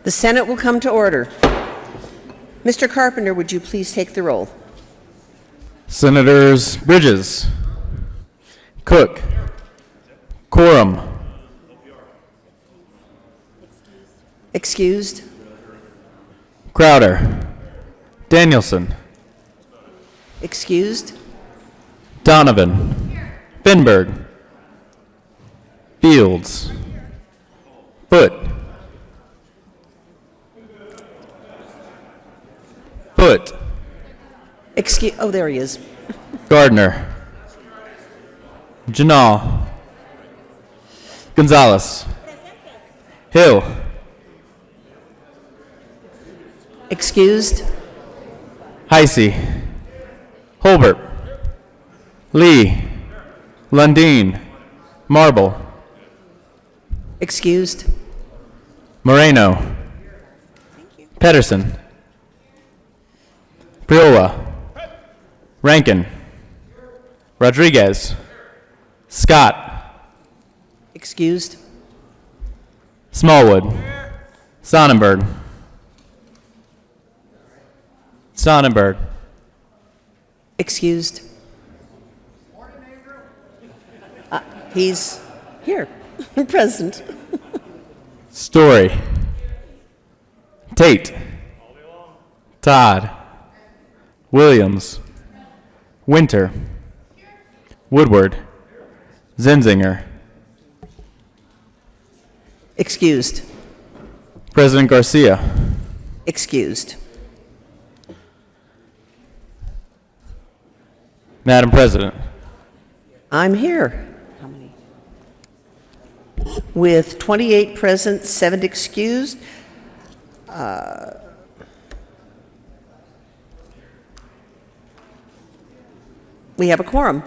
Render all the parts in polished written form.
The Senate will come to order. Mr. Carpenter, would you please take the roll? Senators Bridges, Cook, Quorum, Excused? Crowder, Danielson, Excused? Donovan, Finberg, Fields, Foote, Oh, there he is. Gardner, Janal, Gonzalez, Hill, Excused? Heisey, Holbert, Lee, Lundeen, Marble, Excused? Moreno, Pedersen, Priola, Rankin, Rodriguez, Scott, Excused? Smallwood, Sonnenberg, Excused? He's here, present. Story, Tate, Todd, Williams, Winter, Woodward, Zenzinger, Excused? President Garcia, Excused? Madam President. I'm here. How many? With 28 present, 7 excused. We have a quorum.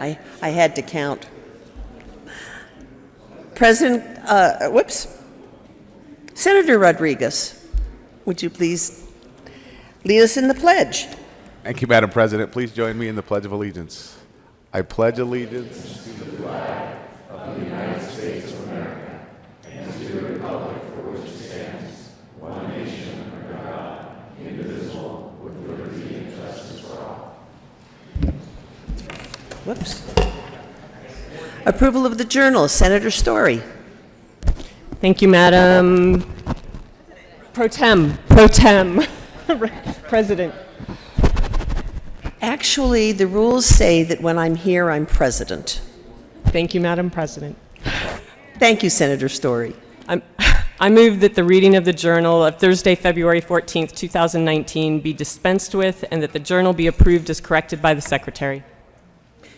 I had to count. Senator Rodriguez, would you please lead us in the pledge? Thank you, Madam President. Please join me in the Pledge of Allegiance. I pledge allegiance to the flag of the United States of America and to the republic for which it stands, one nation under God, indivisible, with liberty and justice for all. Whoops. Approval of the journal, Senator Story. Thank you, Madam Pro Tem President. Actually, the rules say that when I'm here, I'm president. Thank you, Madam President. Thank you, Senator Story. I move that the reading of the journal of Thursday, February 14th, 2019 be dispensed with and that the journal be approved as corrected by the Secretary.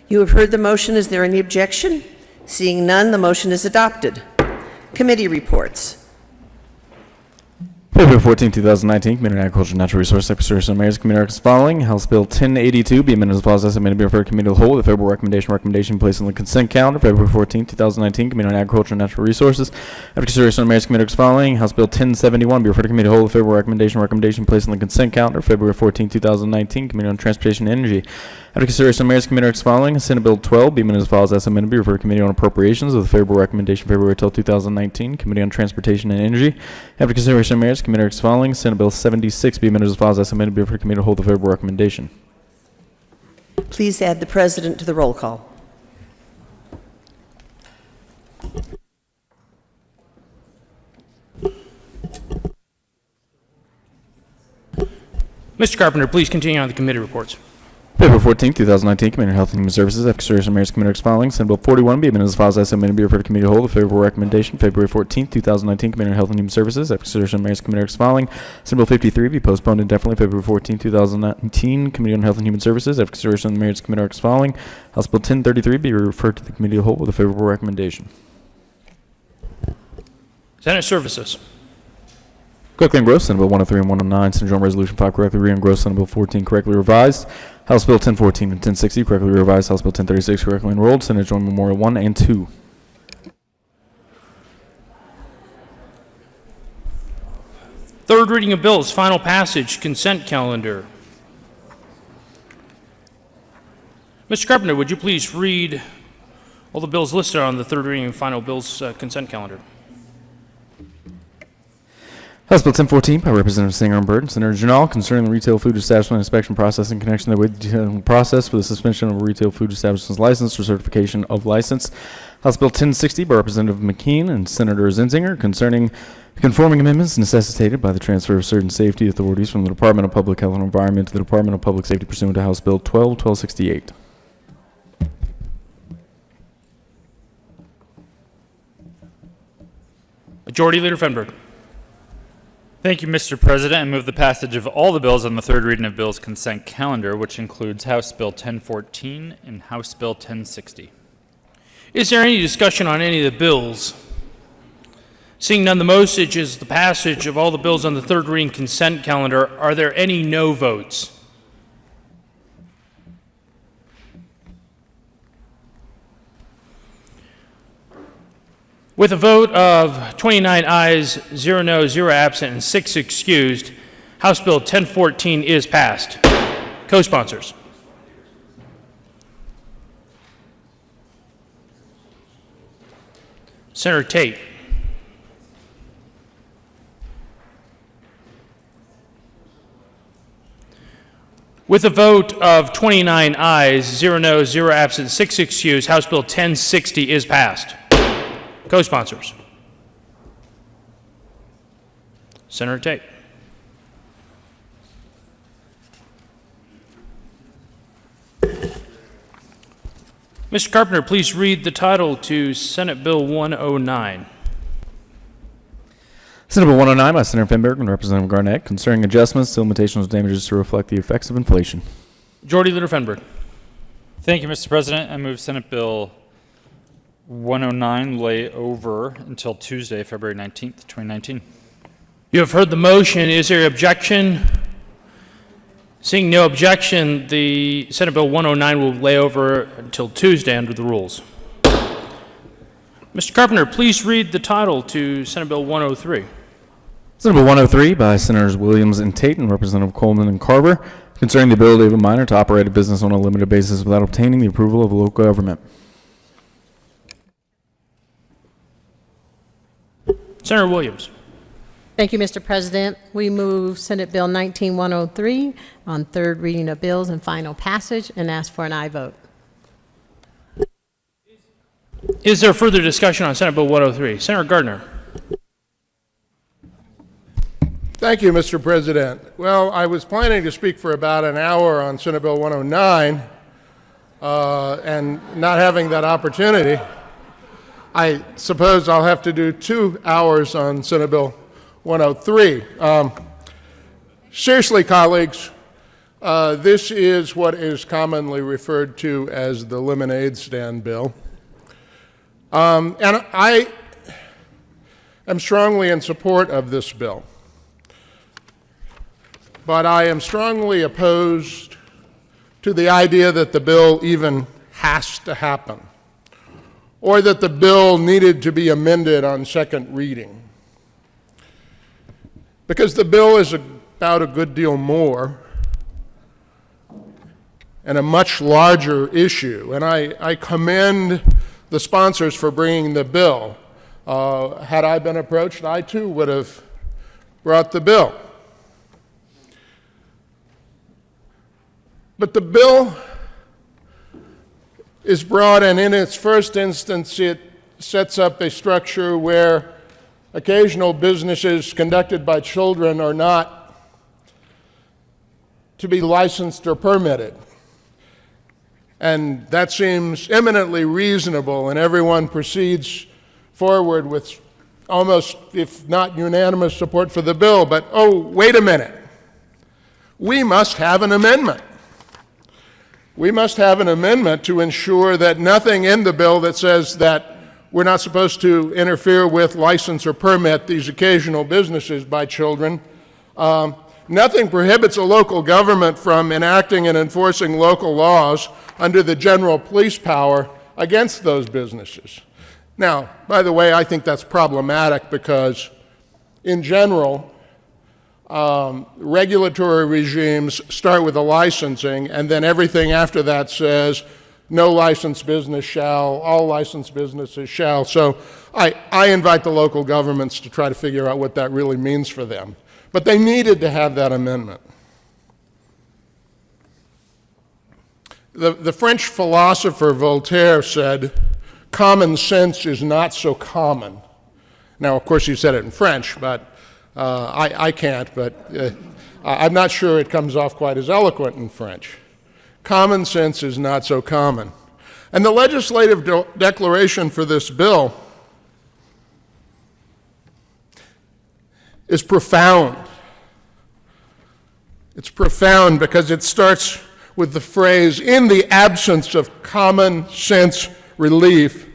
You have heard the motion. Is there any objection? Seeing none, the motion is adopted. Committee reports. February 14, 2019, Committee on Agriculture and Natural Resources, Secretary of Mayor's Committee as follows. House Bill 1082 be amended as follows. Estimated to be referred to Committee of the Whole. The favorable recommendation placed on the consent calendar. February 14, 2019, Committee on Agriculture and Natural Resources. After consideration of the Mayor's Committee as following. House Bill 1071 be referred to Committee of the Whole. The favorable recommendation placed on the consent calendar. February 14, 2019, Committee on Transportation and Energy. After consideration of the Mayor's Committee as following. Senate Bill 12 be amended as follows. As amended be referred to Committee on Appropriations with a favorable recommendation February 12, 2019. Committee on Transportation and Energy. After consideration of the Mayor's Committee as following. Senate Bill 76 be amended as follows. As amended be referred to Committee to hold the favorable recommendation. Please add the president to the roll call. Mr. Carpenter, please continue on the committee reports. February 14, 2019, Committee on Health and Human Services. After consideration of the Mayor's Committee as following. Senate Bill 41 be amended as follows. As amended be referred to Committee to hold the favorable recommendation. February 14, 2019, Committee on Health and Human Services. After consideration of the Mayor's Committee as following. Senate Bill 53 be postponed indefinitely. February 14, 2019, Committee on Health and Human Services. After consideration of the Mayor's Committee as following. House Bill 1033 be referred to the Committee of the Whole with a favorable recommendation. Senate Services. Quickly engrossed, Senate Bill 103 and 109, Senate Joint Resolution 5 correctly re-engrossed, Senate Bill 14 correctly revised, House Bill 1014 and 1060 correctly revised, House Bill 1036 correctly enrolled, Senate Joint Memorial 1 and 2. Third reading of bills, final passage, consent calendar. Mr. Carpenter, would you please read all the bills listed on the third reading and final bills consent calendar? House Bill 1014 by Representative Singer and Byrd, Senator Janal, concerning the retail food establishment inspection process in connection therewith detailing the process for the suspension of a retail food establishment's license or certification of license. House Bill 1060 by Representative McKean and Senator Zinzinger, concerning conforming amendments necessitated by the transfer of certain safety authorities from the Department of Public Health and Environment to the Department of Public Safety pursuant to House Bill 1268. Majority Leader Fenberg. Thank you, Mr. President. I move the passage of all the bills on the third reading of bills consent calendar, which includes House Bill 1014 and House Bill 1060. Is there any discussion on any of the bills? Seeing none, the motion is the passage of all the bills on the third reading consent calendar. Are there any no votes? With a vote of 29 ayes, 0 no, 0 absent, and 6 excused, House Bill 1014 is passed. Co-sponsors. Senator Tate. With a vote of 29 ayes, 0 no, 0 absent, 6 excused, House Bill 1060 is passed. Co-sponsors. Senator Tate. Mr. Carpenter, please read the title to Senate Bill 109. Senate Bill 109 by Senator Fenberg and Representative Garnett, concerning adjustments to limitations of damages to reflect the effects of inflation. Majority Leader Fenberg. Thank you, Mr. President. I move Senate Bill 109 lay over until Tuesday, February 19th, 2019. You have heard the motion. Is there objection? Seeing no objection, the Senate Bill 109 will lay over until Tuesday under the rules. Mr. Carpenter, please read the title to Senate Bill 103. Senate Bill 103 by Senators Williams and Tate and Representative Coleman and Carver, concerning the ability of a minor to operate a business on a limited basis without obtaining the approval of a local government. Senator Williams. Thank you, Mr. President. We move Senate Bill 19103 on third reading of bills and final passage and ask for an aye vote. Is there further discussion on Senate Bill 103? Senator Gardner. Thank you, Mr. President. Well, I was planning to speak for about an hour on Senate Bill 109, and not having that opportunity, I suppose I'll have to do 2 hours on Senate Bill 103. Seriously, colleagues, this is what is commonly referred to as the lemonade stand bill. And I am strongly in support of this bill. But I am strongly opposed to the idea that the bill even has to happen, or that the bill needed to be amended on second reading. Because the bill is about a good deal more and a much larger issue. And I commend the sponsors for bringing the bill. Had I been approached, I too would have brought the bill. But the bill is broad, and in its first instance, it sets up a structure where occasional businesses conducted by children are not to be licensed or permitted. And that seems eminently reasonable, and everyone proceeds forward with almost, if not unanimous, support for the bill. But, oh, wait a minute. We must have an amendment. We must have an amendment to ensure that nothing in the bill that says that we're not supposed to interfere with, license, or permit these occasional businesses by children. Nothing prohibits a local government from enacting and enforcing local laws under the general police power against those businesses. Now, by the way, I think that's problematic because, in general, regulatory regimes start with the licensing, and then everything after that says no licensed business shall, all licensed businesses shall. So I invite the local governments to try to figure out what that really means for them. But they needed to have that amendment. The French philosopher Voltaire said, common sense is not so common. Now, of course, he said it in French, but I can't, but I'm not sure it comes off quite as eloquent in French. Common sense is not so common. And the legislative declaration for this bill is profound. It's profound because it starts with the phrase, in the absence of common sense relief,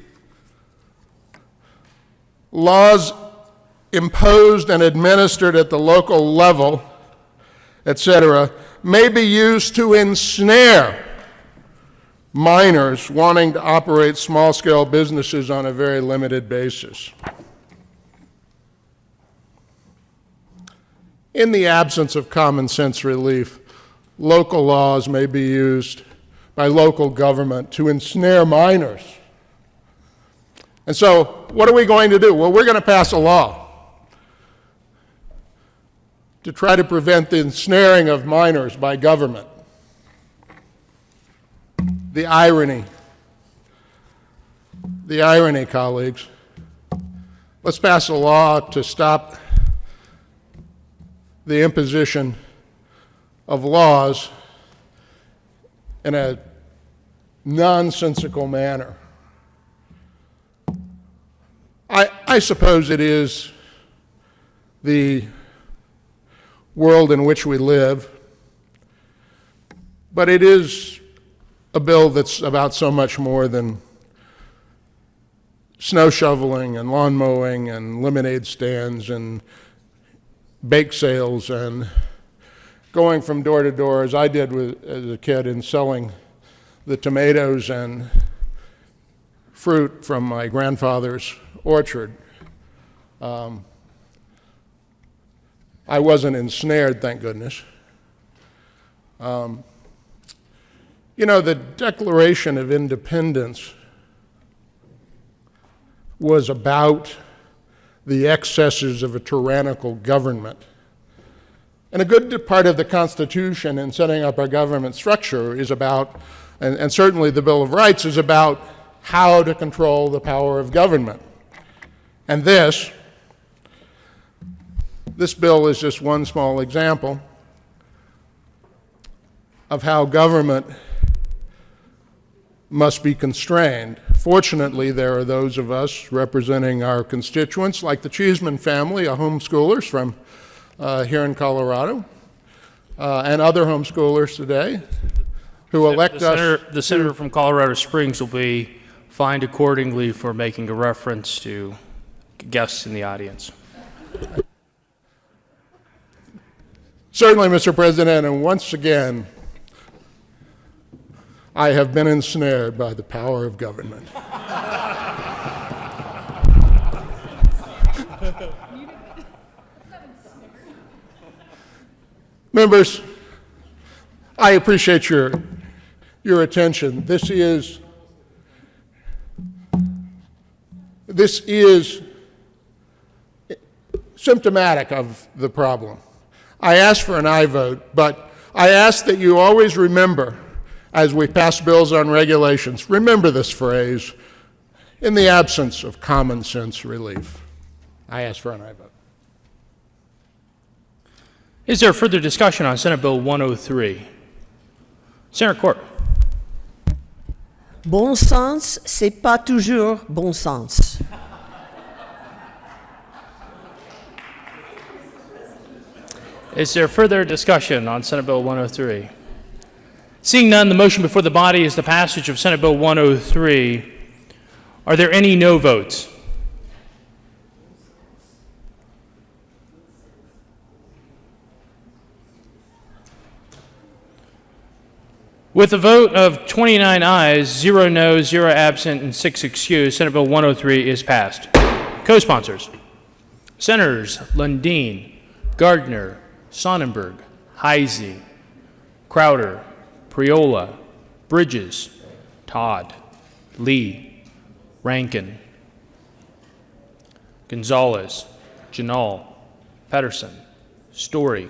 laws imposed and administered at the local level, etc., may be used to ensnare minors wanting to operate small-scale businesses on a very limited basis. In the absence of common sense relief, local laws may be used by local government to ensnare minors. And so, what are we going to do? Well, we're going to pass a law to try to prevent the ensnaring of minors by government. The irony, colleagues. Let's pass a law to stop the imposition of laws in a nonsensical manner. I suppose it is the world in which we live, but it is a bill that's about so much more than snow shoveling and lawn mowing and lemonade stands and bake sales and going from door to door, as I did as a kid, and selling the tomatoes and fruit from my grandfather's orchard. I wasn't ensnared, thank goodness. You know, the Declaration of Independence was about the excesses of a tyrannical government. And a good part of the Constitution in setting up our government structure is about, and certainly the Bill of Rights is about, how to control the power of government. And this bill is just one small example of how government must be constrained. Fortunately, there are those of us representing our constituents, like the Cheeseman family, homeschoolers from here in Colorado, and other homeschoolers today, who elect us. The senator from Colorado Springs will be fined accordingly for making a reference to guests in the audience. Certainly, Mr. President, and once again, I have been ensnared by the power of government. Members, I appreciate your attention. This is symptomatic of the problem. I ask for an aye vote, but I ask that you always remember, as we pass bills on regulations, remember this phrase, in the absence of common sense relief. I ask for an aye vote. Is there further discussion on Senate Bill 103? Senator Court. Bon sens, c'est pas toujours bon sens. Is there further discussion on Senate Bill 103? Seeing none, the motion before the body is the passage of Senate Bill 103. Are there any no votes? With a vote of 29 ayes, 0 noes, 0 absent, and 6 excused, Senate Bill 103 is passed. Co-sponsors: Senators Lundin, Gardner, Sonnenberg, Heisey, Crowder, Priola, Bridges, Todd, Lee, Rankin, Gonzalez, Janal, Pedersen, Story.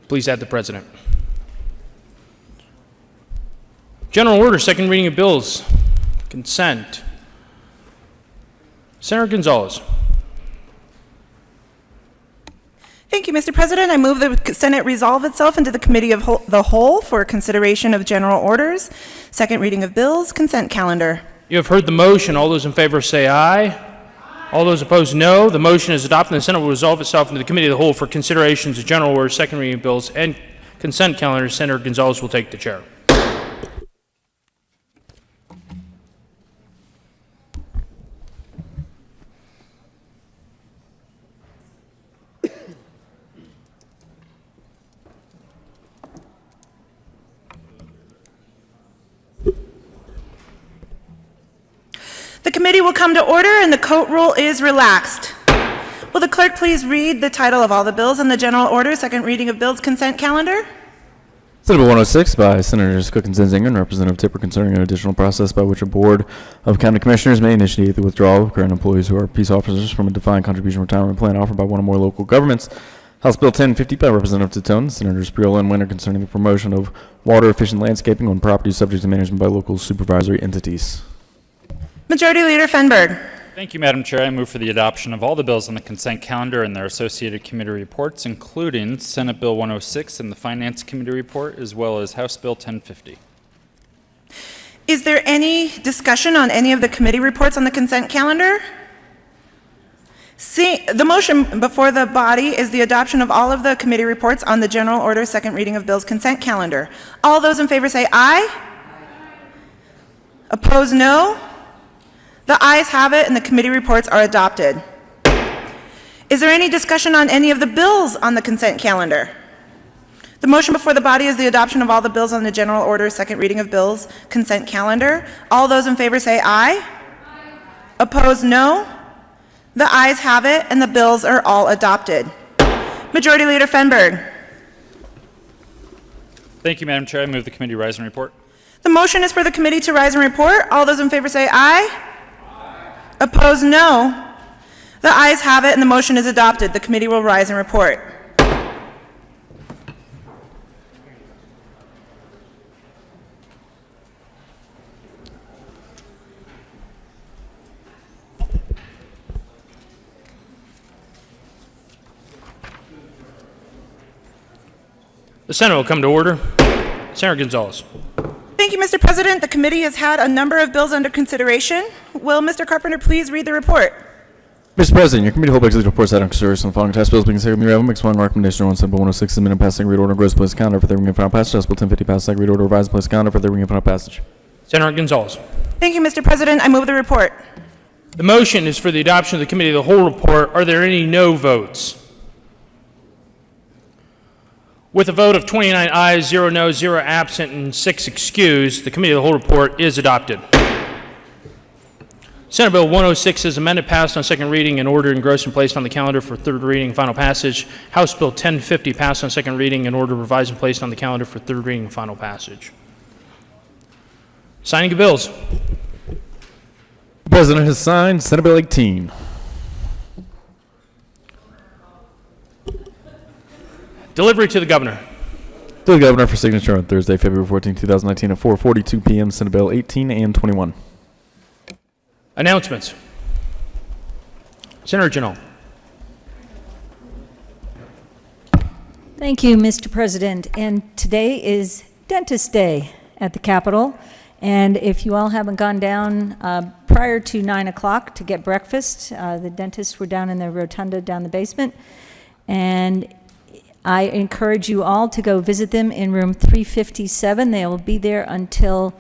Please add the president. General order, second reading of bills. Consent. Senator Gonzalez. Thank you, Mr. President. I move the Senate resolve itself into the Committee of the Whole for consideration of general orders, second reading of bills, consent calendar. You have heard the motion. All those in favor say aye. All those opposed, no. The motion is adopted, and the Senate will resolve itself into the Committee of the Whole for considerations of general orders, second reading of bills, and consent calendar. Senator Gonzalez will take the chair. The committee will come to order and the court rule is relaxed. Will the clerk please read the title of all the bills on the general order, second reading of bills, consent calendar? Senate Bill 106 by Senators Cook and Zinzinger and Representative Tipper concerning an additional process by which a board of county commissioners may initiate the withdrawal of current employees who are peace officers from a defined contribution retirement plan offered by one or more local governments. House Bill 1050 by Representative Titone, Senators Priola and Winter concerning the promotion of water-efficient landscaping on properties subject to management by local supervisory entities. Majority Leader Fenberg. Thank you, Madam Chair. I move for the adoption of all the bills on the consent calendar and their associated committee reports, including Senate Bill 106 and the Finance Committee report, as well as House Bill 1050. Is there any discussion on any of the committee reports on the consent calendar? The motion before the body is the adoption of all of the committee reports on the general order, second reading of bills, consent calendar. All those in favor say aye. Opposed, no. The ayes have it and the committee reports are adopted. Is there any discussion on any of the bills on the consent calendar? The motion before the body is the adoption of all the bills on the general order, second reading of bills, consent calendar. All those in favor say aye. Opposed, no. The ayes have it and the bills are all adopted. Majority Leader Fenberg. Thank you, Madam Chair. I move the committee rise and report. The motion is for the committee to rise and report. All those in favor say aye. Opposed, no. The ayes have it and the motion is adopted. The committee will rise and report. The Senate will come to order. Senator Gonzalez. Thank you, Mr. President. The committee has had a number of bills under consideration. Will Mr. Carpenter please read the report? Mr. President, your committee holds executive reports out on consideration of the following tax bills being second reading. Makes one recommendation on Senate Bill 106 is amended passed second read order and gross place calendar for third reading and final passage. House Bill 1050 passed second read order revised place calendar for third reading and final passage. Senator Gonzalez. Thank you, Mr. President. I move the report. The motion is for the adoption of the committee of the whole report. Are there any no votes? With a vote of 29 ayes, 0 noes, 0 absent, and 6 excused, the committee of the whole report is adopted. Senate Bill 106 is amended, passed on second reading, and ordered, engrossed, and placed on the calendar for third reading and final passage. House Bill 1050 passed on second reading and ordered, revised, and placed on the calendar for third reading and final passage. Signing of bills. The President has signed Senate Bill 18. Delivery to the governor. To the governor for signature on Thursday, February 14, 2019 at 4:42 p.m. Senate Bill 18 and 21. Announcements. Senator Janal. Thank you, Mr. President. And today is Dentist Day at the Capitol. And if you all haven't gone down prior to 9 o'clock to get breakfast, the dentists were down in the rotunda down the basement. And I encourage you all to go visit them in room 357. They will be there until,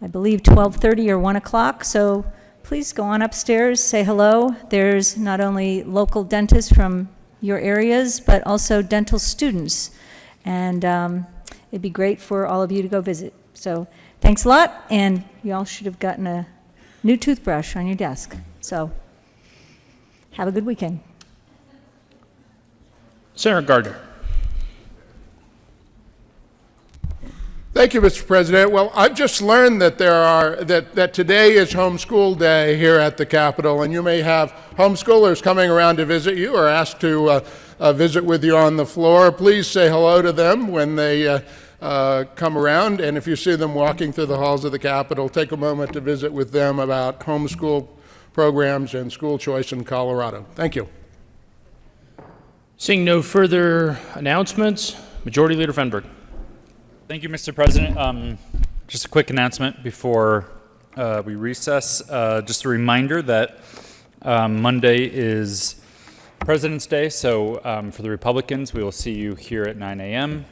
I believe, 12:30 or 1 o'clock. So please go on upstairs, say hello. There's not only local dentists from your areas, but also dental students. And it'd be great for all of you to go visit. So thanks a lot, and you all should have gotten a new toothbrush on your desk. So have a good weekend. Senator Gardner. Thank you, Mr. President. Well, I've just learned that that today is homeschool day here at the Capitol, and you may have homeschoolers coming around to visit you or asked to visit with you on the floor. Please say hello to them when they come around, and if you see them walking through the halls of the Capitol, take a moment to visit with them about homeschool programs and school choice in Colorado. Thank you. Seeing no further announcements, Majority Leader Fenberg. Thank you, Mr. President. Just a quick announcement before we recess. Just a reminder that Monday is President's Day, so for the Republicans, we will see you here at 9 a.m.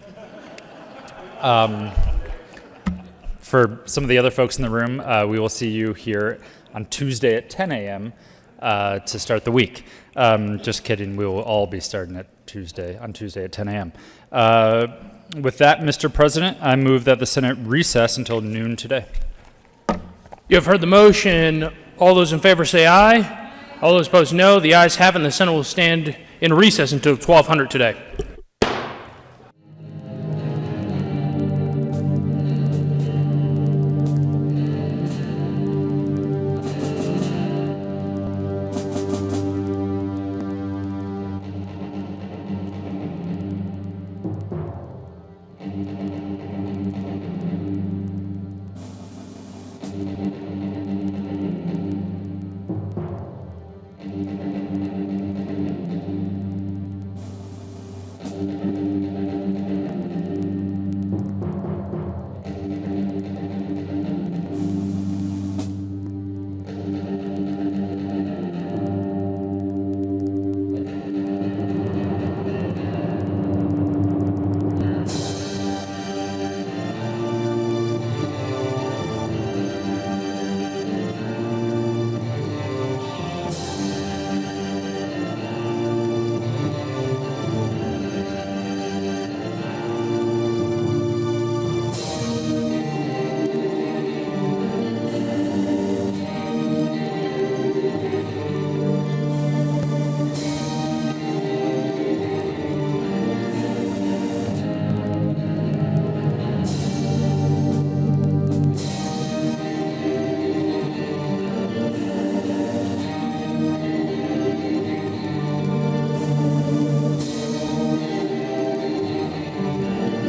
For some of the other folks in the room, we will see you here on Tuesday at 10 a.m. To start the week. Just kidding, we will all be starting on Tuesday at 10 a.m. With that, Mr. President, I move that the Senate recess until noon today. You have heard the motion. All those in favor say aye. All those opposed, no. The ayes have it, and the Senate will stand in recess until 1200 today.